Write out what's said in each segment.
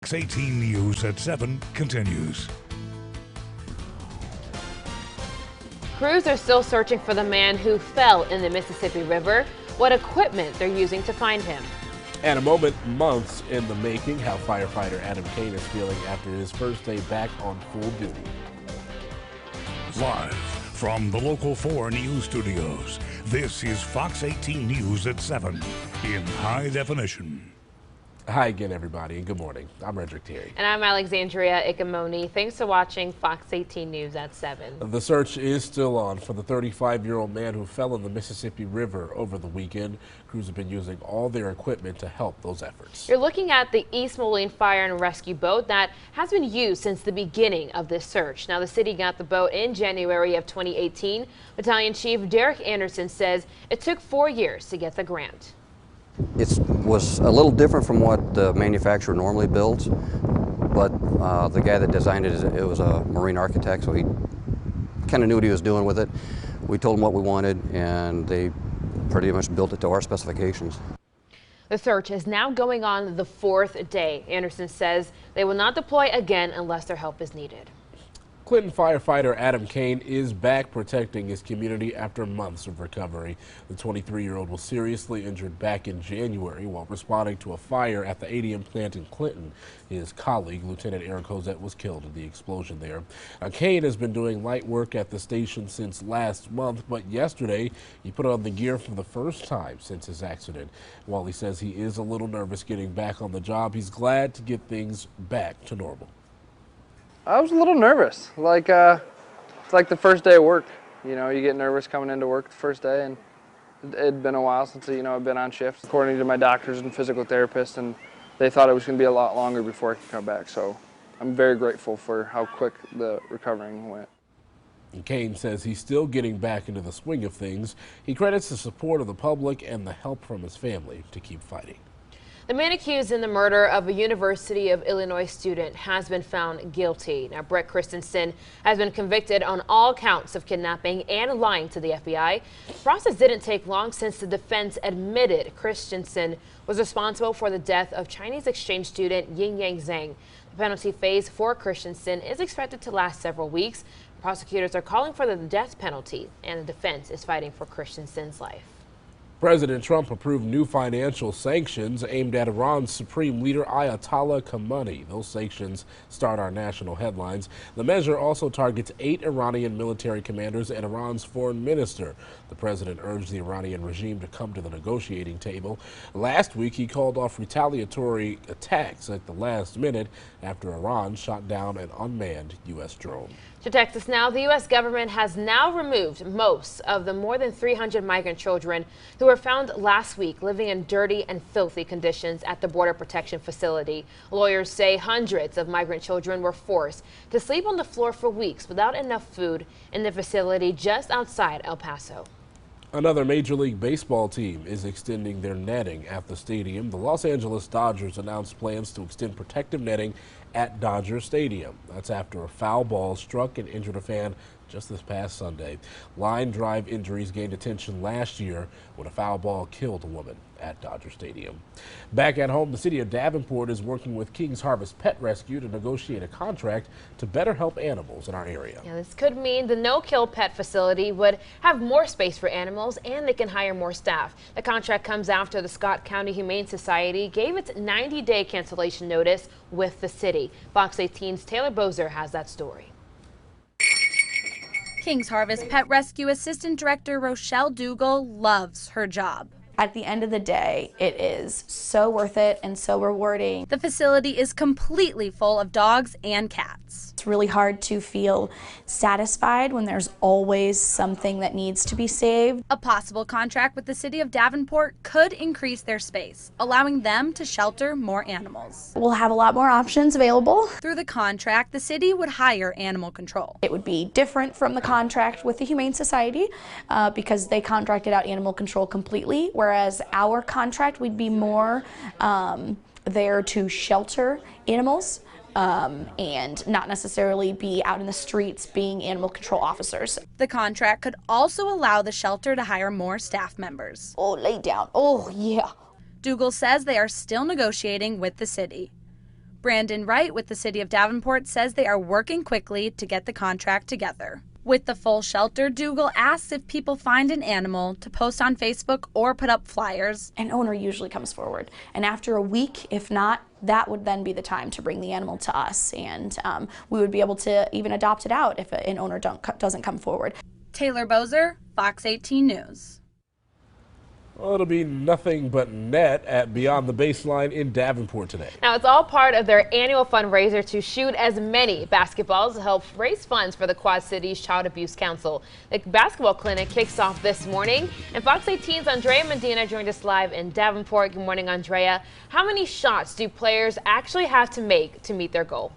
Fox 18 News at 7 continues. Crews are still searching for the man who fell in the Mississippi River. What equipment they're using to find him. And a moment, months in the making, how firefighter Adam Kane is feeling after his first day back on full duty. Live from the Local 4 News Studios, this is Fox 18 News at 7 in high definition. Hi again, everybody, and good morning. I'm Redrick Terry. And I'm Alexandria Ikomoni. Thanks for watching Fox 18 News at 7. The search is still on for the 35-year-old man who fell in the Mississippi River over the weekend. Crews have been using all their equipment to help those efforts. You're looking at the East Moline Fire and Rescue boat that has been used since the beginning of this search. Now, the city got the boat in January of 2018. Battalion Chief Derek Anderson says it took 4 years to get the grant. It was a little different from what the manufacturer normally builds, but the guy that designed it was a marine architect, so he kind of knew what he was doing with it. We told him what we wanted, and they pretty much built it to our specifications. The search is now going on the 4th day. Anderson says they will not deploy again unless their help is needed. Clinton firefighter Adam Kane is back protecting his community after months of recovery. The 23-year-old was seriously injured back in January while responding to a fire at the ADM plant in Clinton. His colleague, Lieutenant Eric Hosette, was killed in the explosion there. Kane has been doing light work at the station since last month, but yesterday he put on the gear for the first time since his accident. While he says he is a little nervous getting back on the job, he's glad to get things back to normal. I was a little nervous, it's like the first day of work. You know, you get nervous coming into work the first day, and it'd been a while since, I've been on shift. According to my doctors and physical therapists, and they thought it was going to be a lot longer before I could come back. So I'm very grateful for how quick the recovering went. And Kane says he's still getting back into the swing of things. He credits the support of the public and the help from his family to keep fighting. The man accused in the murder of a University of Illinois student has been found guilty. Now, Brett Christensen has been convicted on all counts of kidnapping and lying to the FBI. The process didn't take long since the defense admitted Christensen was responsible for the death of Chinese exchange student Ying-Yang Zhang. The penalty phase for Christensen is expected to last several weeks. Prosecutors are calling for the death penalty, and the defense is fighting for Christensen's life. President Trump approved new financial sanctions aimed at Iran's supreme leader Ayatollah Khamenei. Those sanctions start our national headlines. The measure also targets 8 Iranian military commanders and Iran's foreign minister. The president urged the Iranian regime to come to the negotiating table. Last week, he called off retaliatory attacks at the last minute after Iran shot down an unmanned U.S. drone. To Texas now, the U.S. government has now removed most of the more than 300 migrant children who were found last week living in dirty and filthy conditions at the Border Protection Facility. Lawyers say hundreds of migrant children were forced to sleep on the floor for weeks without enough food in the facility just outside El Paso. Another Major League Baseball team is extending their netting at the stadium. The Los Angeles Dodgers announced plans to extend protective netting at Dodger Stadium. That's after a foul ball struck and injured a fan just this past Sunday. Line drive injuries gained attention last year when a foul ball killed a woman at Dodger Stadium. Back at home, the city of Davenport is working with King's Harvest Pet Rescue to negotiate a contract to better help animals in our area. Yeah, this could mean the no-kill pet facility would have more space for animals and they can hire more staff. The contract comes after the Scott County Humane Society gave its 90-day cancellation notice with the city. Fox 18's Taylor Bozer has that story. King's Harvest Pet Rescue Assistant Director Rochelle Dougal loves her job. At the end of the day, it is so worth it and so rewarding. The facility is completely full of dogs and cats. It's really hard to feel satisfied when there's always something that needs to be saved. A possible contract with the city of Davenport could increase their space, allowing them to shelter more animals. We'll have a lot more options available. Through the contract, the city would hire animal control. It would be different from the contract with the Humane Society because they contracted out animal control completely, whereas our contract would be more there to shelter animals and not necessarily be out in the streets being animal control officers. The contract could also allow the shelter to hire more staff members. Oh, lay down. Oh, yeah. Dougal says they are still negotiating with the city. Brandon Wright with the City of Davenport says they are working quickly to get the contract together. With the full shelter, Dougal asks if people find an animal to post on Facebook or put up flyers. An owner usually comes forward, and after a week, if not, that would then be the time to bring the animal to us, and we would be able to even adopt it out if an owner doesn't come forward. Taylor Bozer, Fox 18 News. Well, it'll be nothing but net at Beyond the Baseline in Davenport today. Now, it's all part of their annual fundraiser to shoot as many basketballs to help raise funds for the Quad Cities Child Abuse Council. The basketball clinic kicks off this morning, and Fox 18's Andrea Medina joined us live in Davenport. Good morning, Andrea. How many shots do players actually have to make to meet their goal?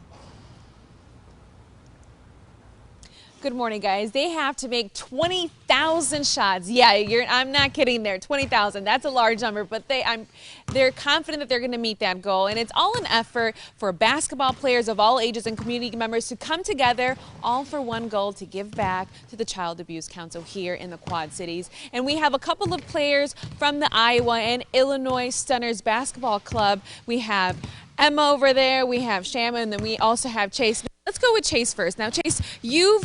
Good morning, guys. They have to make 20,000 shots. Yeah, I'm not kidding there. 20,000. That's a large number, but they're confident that they're going to meet that goal. And it's all an effort for basketball players of all ages and community members to come together, all for one goal: to give back to the Child Abuse Council here in the Quad Cities. And we have a couple of players from the Iowa and Illinois Stunners Basketball Club. We have Emma over there, we have Shama, and then we also have Chase. Let's go with Chase first. Now, Chase, you've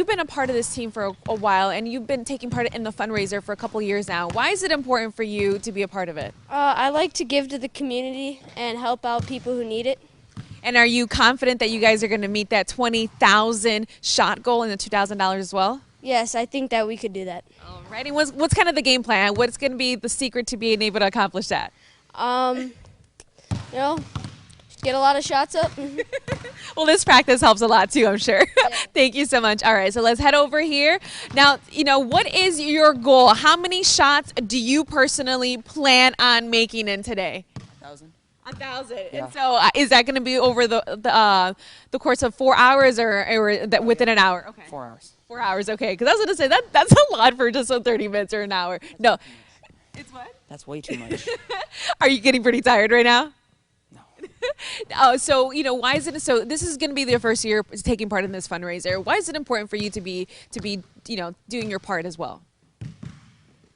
been a part of this team for a while, and you've been taking part in the fundraiser for a couple years now. Why is it important for you to be a part of it? I like to give to the community and help out people who need it. And are you confident that you guys are going to meet that 20,000 shot goal and the $2,000 as well? Yes, I think that we could do that. All right. And what's kind of the game plan? What's going to be the secret to being able to accomplish that? Get a lot of shots up. Well, this practice helps a lot too, I'm sure. Yeah. Thank you so much. All right, so let's head over here. Now, what is your goal? How many shots do you personally plan on making in today? 1,000. 1,000. Yeah. And so is that going to be over the course of 4 hours or within an hour? Okay. 4 hours. 4 hours, okay. Because I was going to say that's a lot for just 30 minutes or an hour. No. It's what? That's way too much. Are you getting pretty tired right now? No. So, why is it so? This is going to be their first year taking part in this fundraiser. Why is it important for you to be doing your part as well?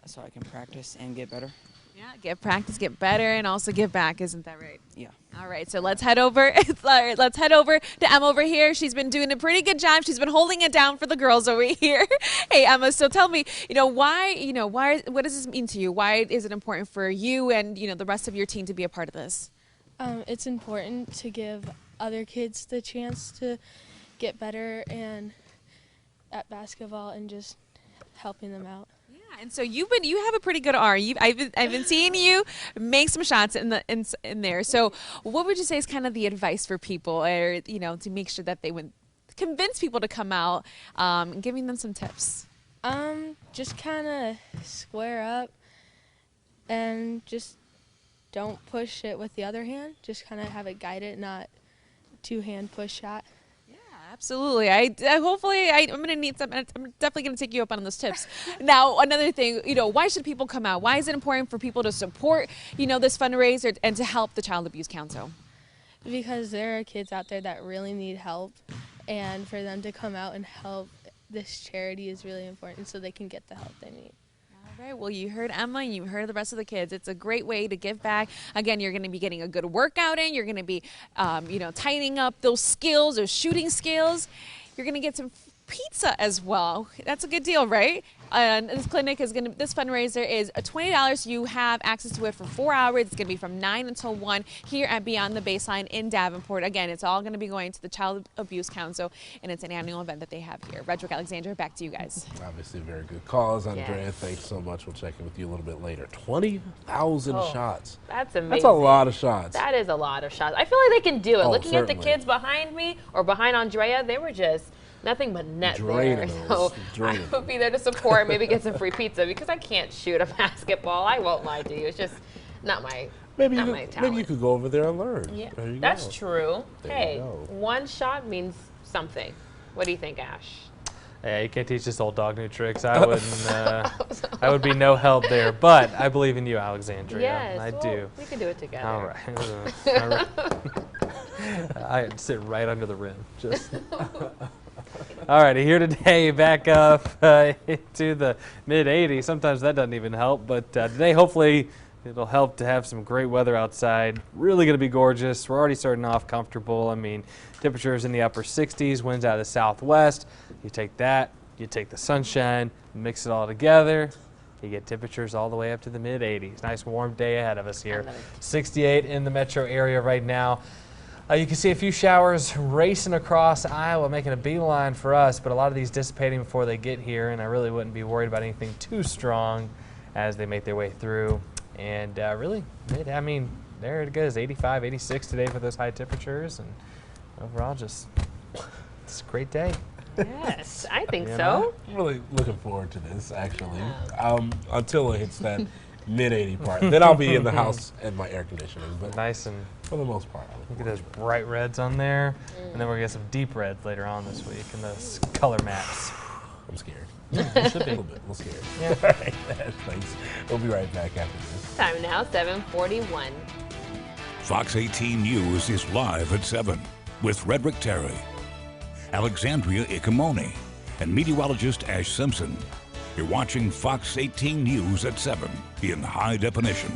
So I can practice and get better. Yeah, get practice, get better, and also give back. Isn't that right? Yeah. All right, so let's head over. Let's head over to Emma over here. She's been doing a pretty good job. She's been holding it down for the girls over here. Hey, Emma. So tell me, why? What does this mean to you? Why is it important for you and the rest of your team to be a part of this? It's important to give other kids the chance to get better and at basketball and just helping them out. Yeah, and so you have a pretty good arm. I've been seeing you make some shots in there. So what would you say is kind of the advice for people, or to make sure that they would convince people to come out, giving them some tips? Just kind of square up and just don't push it with the other hand. Just kind of have it guided, not two-hand push shot. Yeah, absolutely. I'm gonna need some. I'm definitely gonna take you up on those tips. Now, another thing, why should people come out? Why is it important for people to support, this fundraiser and to help the Child Abuse Council? Because there are kids out there that really need help, and for them to come out and help this charity is really important, so they can get the help they need. All right, well, you heard Emma, you heard the rest of the kids. It's a great way to give back. Again, you're going to be getting a good workout in. You're going to be, tightening up those skills, those shooting skills. You're going to get some pizza as well. That's a good deal, right? And this this fundraiser is $20. You have access to it for 4 hours. It's going to be from 9 until 1 here at Beyond the Baseline in Davenport. Again, it's all going to be going to the Child Abuse Council, and it's an annual event that they have here. Anchor Alexandria, back to you guys. Obviously, a very good cause, Andrea. Yes. Thanks so much. We'll check in with you a little bit later. 20,000 shots. That's amazing. That's a lot of shots. That is a lot of shots. I feel like they can do it. Looking certainly. at the kids behind me or behind Andrea, they were just nothing but net there. So I would be there to support, maybe get some free pizza, because I can't shoot a basketball. I won't lie to you. It's just not my talent. Maybe you could go over there and learn. Yeah, that's true. Hey, one shot means something. What do you think, Ash? Yeah, you can't teach this old dog new tricks. I wouldn't. I would be no help there. But I believe in you, Alexandria. Yes, I do. We can do it together. All right. I sit right under the rim. Just. All right, here today, back up into the mid-80s. Sometimes that doesn't even help, but today hopefully It'll help to have some great weather outside. Really going to be gorgeous. We're already starting off comfortable. I mean, temperatures in the upper 60s, winds out of the southwest. You take that, you take the sunshine, mix it all together. You get temperatures all the way up to the mid-80s. Nice warm day ahead of us here. 68 in the metro area right now. You can see a few showers racing across Iowa, making a beeline for us, but a lot of these dissipating before they get here, and I really wouldn't be worried about anything too strong as they make their way through. And really, I mean, there it goes, 85, 86 today for those high temperatures, and overall, just it's a great day. Yes, I think so. I'm really looking forward to this, actually, until it hits that mid-80 part. Then I'll be in the house and my air conditioning. But nice, and for the most part, look at those bright reds on there, and then we're gonna get some deep reds later on this week, and those color maps. I'm scared. You should be. A little bit. We're scared. Yeah. All right, thanks. We'll be right back after this. Time now, 7:41. Fox 18 News is live at 7 with Redrick Terry, Alexandria Ikomoni, and meteorologist Ash Simpson. You're watching Fox 18 News at 7 in high definition.